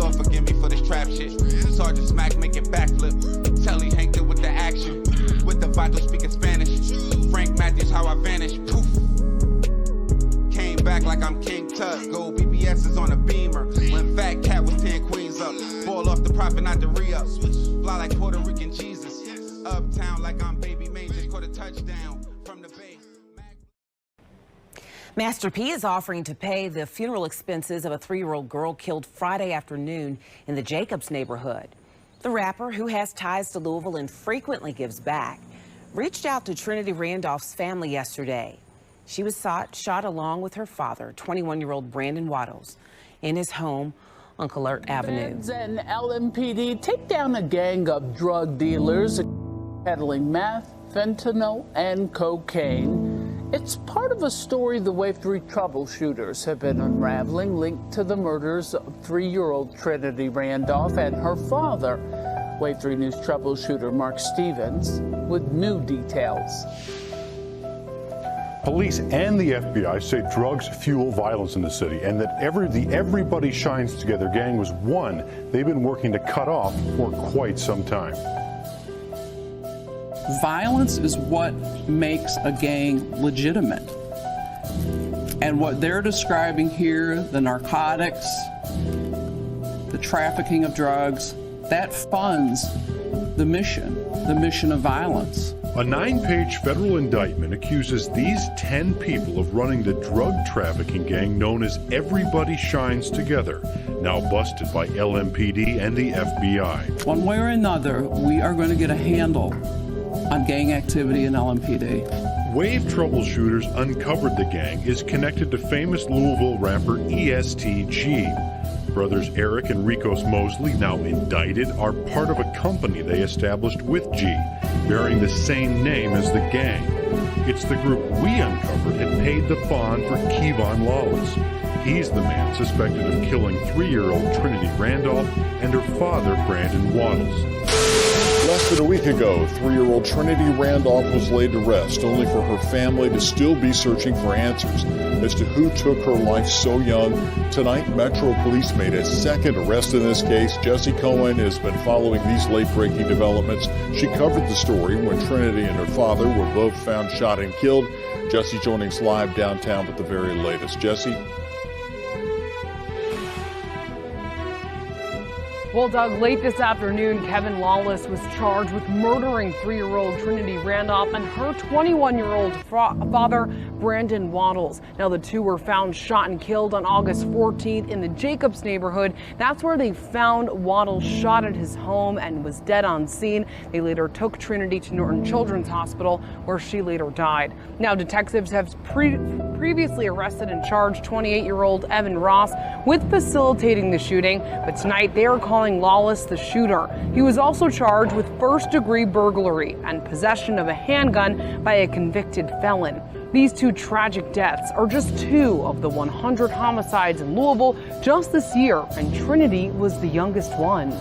Lord forgive me for this trap shit. Sergeant Smack make it backflip. Telly Hank with the action. With the Vato speaking Spanish. Frank Matthews how I vanish. Poof. Came back like I'm King Tut. Gold BBS is on a beamer. When Fat Cat was 10 queens up. Ball off the profit, not the re-up. Fly like Puerto Rican Jesus. Uptown like I'm Baby May. Just caught a touchdown from the Bay. Master P is offering to pay the funeral expenses of a 3-year-old girl killed Friday afternoon in the Jacobs neighborhood. The rapper, who has ties to Louisville and frequently gives back, reached out to Trinity Randolph's family yesterday. She was shot along with her father, 21-year-old Brandon Waddles, in his home on Colert Avenue. Feds and LMPD take down a gang of drug dealers peddling meth, fentanyl, and cocaine. It's part of a story the Wave 3 troubleshooters have been unraveling, linked to the murders of 3-year-old Trinity Randolph and her father. Wave 3 News troubleshooter Mark Stevens with new details. Police and the FBI say drugs fuel violence in the city, and that the Everybody Shines Together gang was one they've been working to cut off for quite some time. Violence is what makes a gang legitimate. And what they're describing here, the narcotics, the trafficking of drugs, that funds the mission of violence. A 9-page federal indictment accuses these 10 people of running the drug trafficking gang known as Everybody Shines Together, now busted by LMPD and the FBI. One way or another, we are going to get a handle on gang activity in LMPD. Wave troubleshooters uncovered the gang is connected to famous Louisville rapper EST-G. Brothers Eric and Ricos Mosley, now indicted, are part of a company they established with G, bearing the same name as the gang. It's the group we uncovered had paid the bond for Kevon Lawless. He's the man suspected of killing 3-year-old Trinity Randolph and her father, Brandon Waddles. Less than a week ago, 3-year-old Trinity Randolph was laid to rest, only for her family to still be searching for answers as to who took her life so young. Tonight, Metro Police made a second arrest in this case. Jessie Cohen has been following these late-breaking developments. She covered the story when Trinity and her father were both found shot and killed. Jessie joining us live downtown with the very latest. Jessie? Well, Doug, late this afternoon, Kevin Lawless was charged with murdering 3-year-old Trinity Randolph and her 21-year-old father, Brandon Waddles. Now, the two were found shot and killed on August 14th in the Jacobs neighborhood. That's where they found Waddles shot at his home and was dead on scene. They later took Trinity to Norton Children's Hospital, where she later died. Now, detectives have previously arrested and charged 28-year-old Evan Ross with facilitating the shooting, but tonight they are calling Lawless the shooter. He was also charged with first-degree burglary and possession of a handgun by a convicted felon. These two tragic deaths are just 2 of the 100 homicides in Louisville just this year, and Trinity was the youngest one.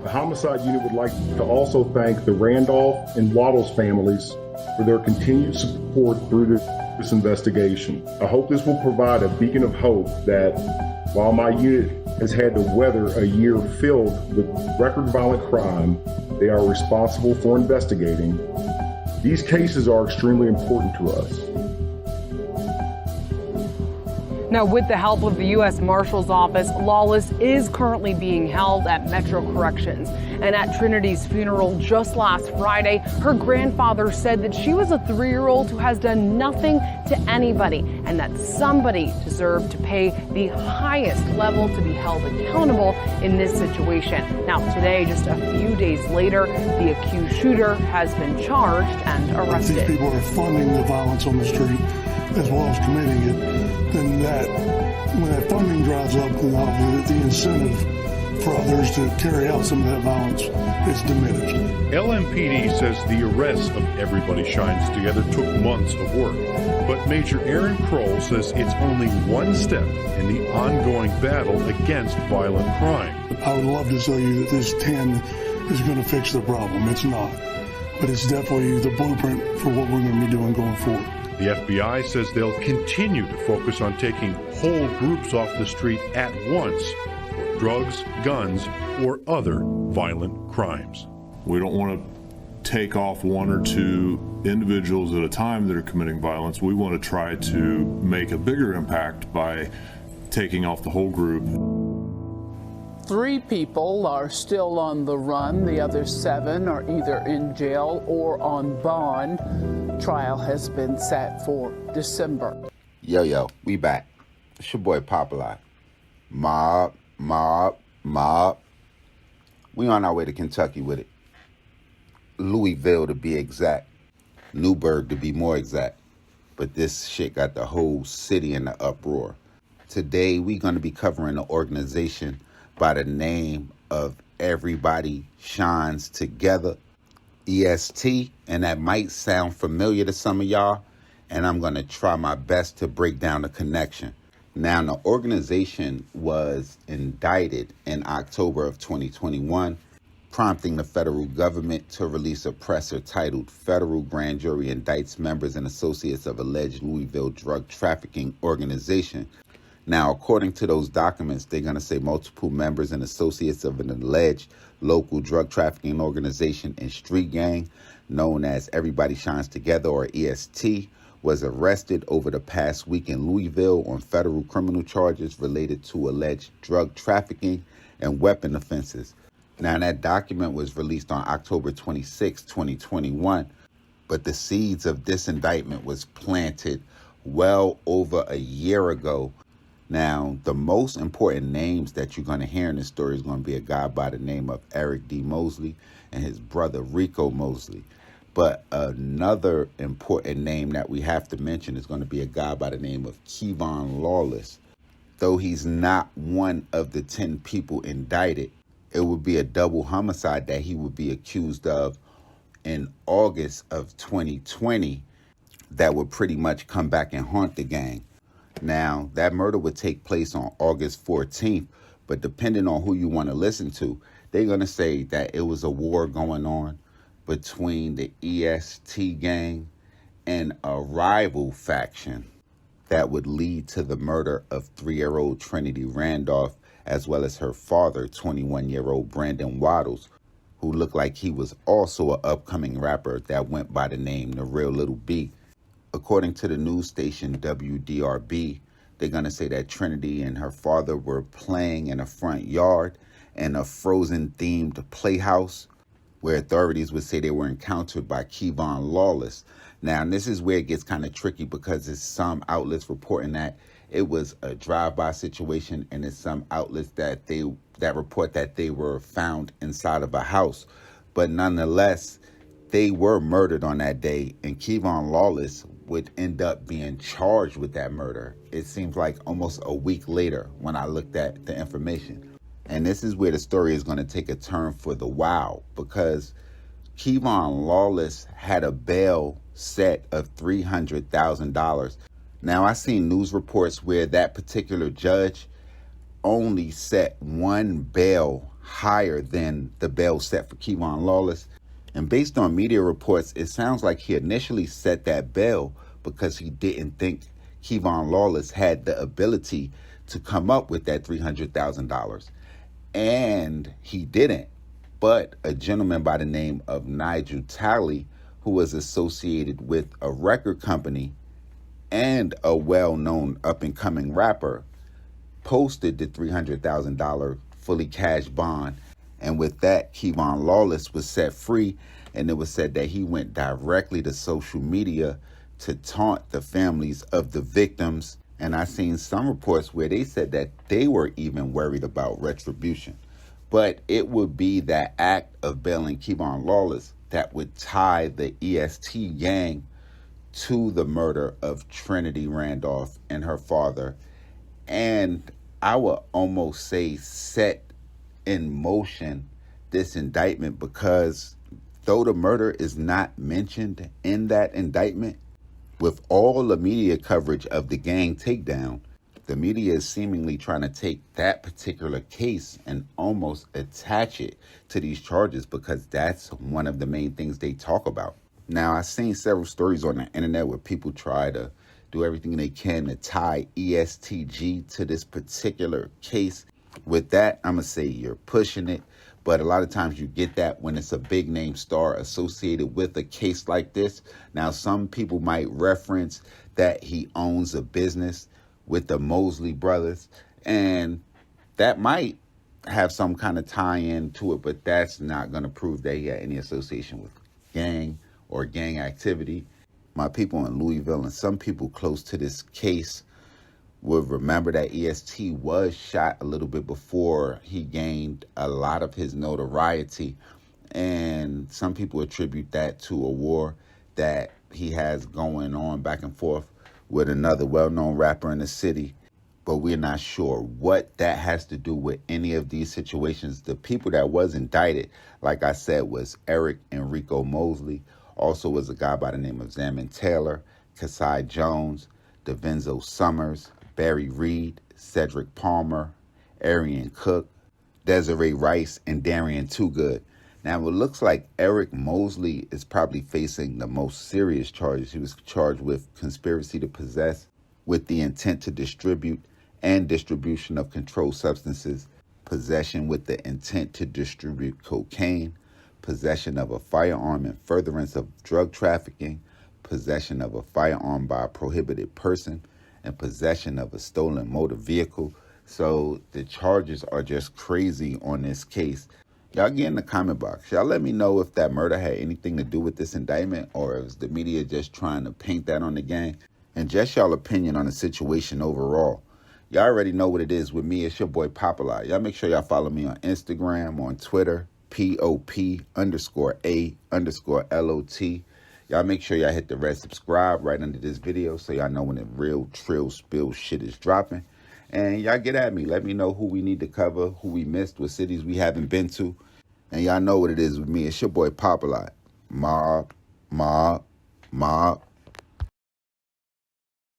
The homicide unit would like to also thank the Randolph and Waddles families for their continued support through this investigation. I hope this will provide a beacon of hope that while my unit has had to weather a year filled with record violent crime they are responsible for investigating, these cases are extremely important to us. Now, with the help of the U.S. Marshal's Office, Lawless is currently being held at Metro Corrections. And at Trinity's funeral just last Friday, her grandfather said that she was a 3-year-old who has done nothing to anybody, and that somebody deserved to pay the highest level to be held accountable in this situation. Now, today, just a few days later, the accused shooter has been charged and arrested. If these people are funding the violence on the street as well as committing it, then that, when that funding dries up, then the incentive for others to carry out some of that violence is diminished. LMPD says the arrest of Everybody Shines Together took months of work, but Major Aaron Kroll says it's only one step in the ongoing battle against violent crime. I would love to tell you that this 10 is going to fix the problem. It's not, but it's definitely the blueprint for what we're going to be doing going forward. The FBI says they'll continue to focus on taking whole groups off the street at once for drugs, guns, or other violent crimes. We don't want to take off one or two individuals at a time that are committing violence. We want to try to make a bigger impact by taking off the whole group. 3 people are still on the run. The other 7 are either in jail or on bond. Trial has been set for December. Yo, we back. It's your boy Popalot. Mobb. We on our way to Kentucky with it. Louisville to be exact. Newburgh to be more exact. But this shit got the whole city in the uproar. Today we gonna be covering an organization by the name of Everybody Shines Together, EST, and that might sound familiar to some of y'all, and I'm gonna try my best to break down the connection. Now, the organization was indicted in October of 2021, prompting the federal government to release a presser titled Federal Grand Jury Indicts Members and Associates of Alleged Louisville Drug Trafficking Organization. Now, according to those documents, they're going to say multiple members and associates of an alleged local drug trafficking organization and street gang known as Everybody Shines Together, or EST, was arrested over the past week in Louisville on federal criminal charges related to alleged drug trafficking and weapon offenses. Now, that document was released on October 26, 2021, but the seeds of this indictment was planted well over a year ago. Now, the most important names that you're going to hear in this story is going to be a guy by the name of Eric D. Mosley and his brother Rico Mosley. But another important name that we have to mention is going to be a guy by the name of Kevon Lawless. Though he's not one of the 10 people indicted, it would be a double homicide that he would be accused of in August of 2020 that would pretty much come back and haunt the gang. Now, that murder would take place on August 14th, but depending on who you want to listen to, they're going to say that it was a war going on between the EST gang and a rival faction that would lead to the murder of 3-year-old Trinity Randolph, as well as her father, 21-year-old Brandon Waddles, who looked like he was also an upcoming rapper that went by the name The Real Little B. According to the news station WDRB, they're going to say that Trinity and her father were playing in a front yard in a Frozen-themed playhouse, where authorities would say they were encountered by Kevon Lawless. Now, this is where it gets kind of tricky, because there's some outlets reporting that it was a drive-by situation, and there's some outlets that report that they were found inside of a house. But nonetheless, they were murdered on that day, and Kevon Lawless would end up being charged with that murder. It seems like almost a week later when I looked at the information. And this is where the story is going to take a turn for the wow, because Kevon Lawless had a bail set of $300,000. Now, I seen news reports where that particular judge only set one bail higher than the bail set for Kevon Lawless. And based on media reports, it sounds like he initially set that bail because he didn't think Kevon Lawless had the ability to come up with that $300,000. And he didn't. But a gentleman by the name of Nigel Talley, who was associated with a record company and a well-known up-and-coming rapper, posted the $300,000 fully cash bond. And with that, Kevon Lawless was set free, and it was said that he went directly to social media to taunt the families of the victims. And I seen some reports where they said that they were even worried about retribution. But it would be that act of bailing Kevon Lawless that would tie the EST gang to the murder of Trinity Randolph and her father. And I would almost say set in motion this indictment, because though the murder is not mentioned in that indictment, with all the media coverage of the gang takedown, the media is seemingly trying to take that particular case and almost attach it to these charges, because that's one of the main things they talk about. Now, I've seen several stories on the internet where people try to do everything they can to tie ESTG to this particular case. With that, I'm going to say you're pushing it. But a lot of times you get that when it's a big name star associated with a case like this. Now, some people might reference that he owns a business with the Mosley brothers, and that might have some kind of tie-in to it, but that's not going to prove that he had any association with gang or gang activity. My people in Louisville and some people close to this case would remember that EST was shot a little bit before he gained a lot of his notoriety. And some people attribute that to a war that he has going on back and forth with another well-known rapper in the city. But we're not sure what that has to do with any of these situations. The people that was indicted, like I said, was Eric Enrico Mosley. Also was a guy by the name of Zaman Taylor, Kasai Jones, DeVenzo Summers, Barry Reed, Cedric Palmer, Arian Cook, Desiree Rice, and Darian Toogood. Now, it looks like Eric Mosley is probably facing the most serious charges. He was charged with conspiracy to possess with the intent to distribute and distribution of controlled substances, possession with the intent to distribute cocaine, possession of a firearm in furtherance of drug trafficking, possession of a firearm by a prohibited person, and possession of a stolen motor vehicle. So the charges are just crazy on this case. Y'all get in the comment box. Y'all let me know if that murder had anything to do with this indictment, or is the media just trying to paint that on the gang? And just y'all opinion on the situation overall. Y'all already know what it is with me. It's your boy Popalot. Y'all make sure y'all follow me on Instagram, on Twitter, POP_A_LOT. Y'all make sure y'all hit the red subscribe right under this video so y'all know when the real trill spill shit is dropping. And y'all get at me. Let me know who we need to cover, who we missed, what cities we haven't been to. And y'all know what it is with me. It's your boy Popalot. Mobb, Mobb, Mobb.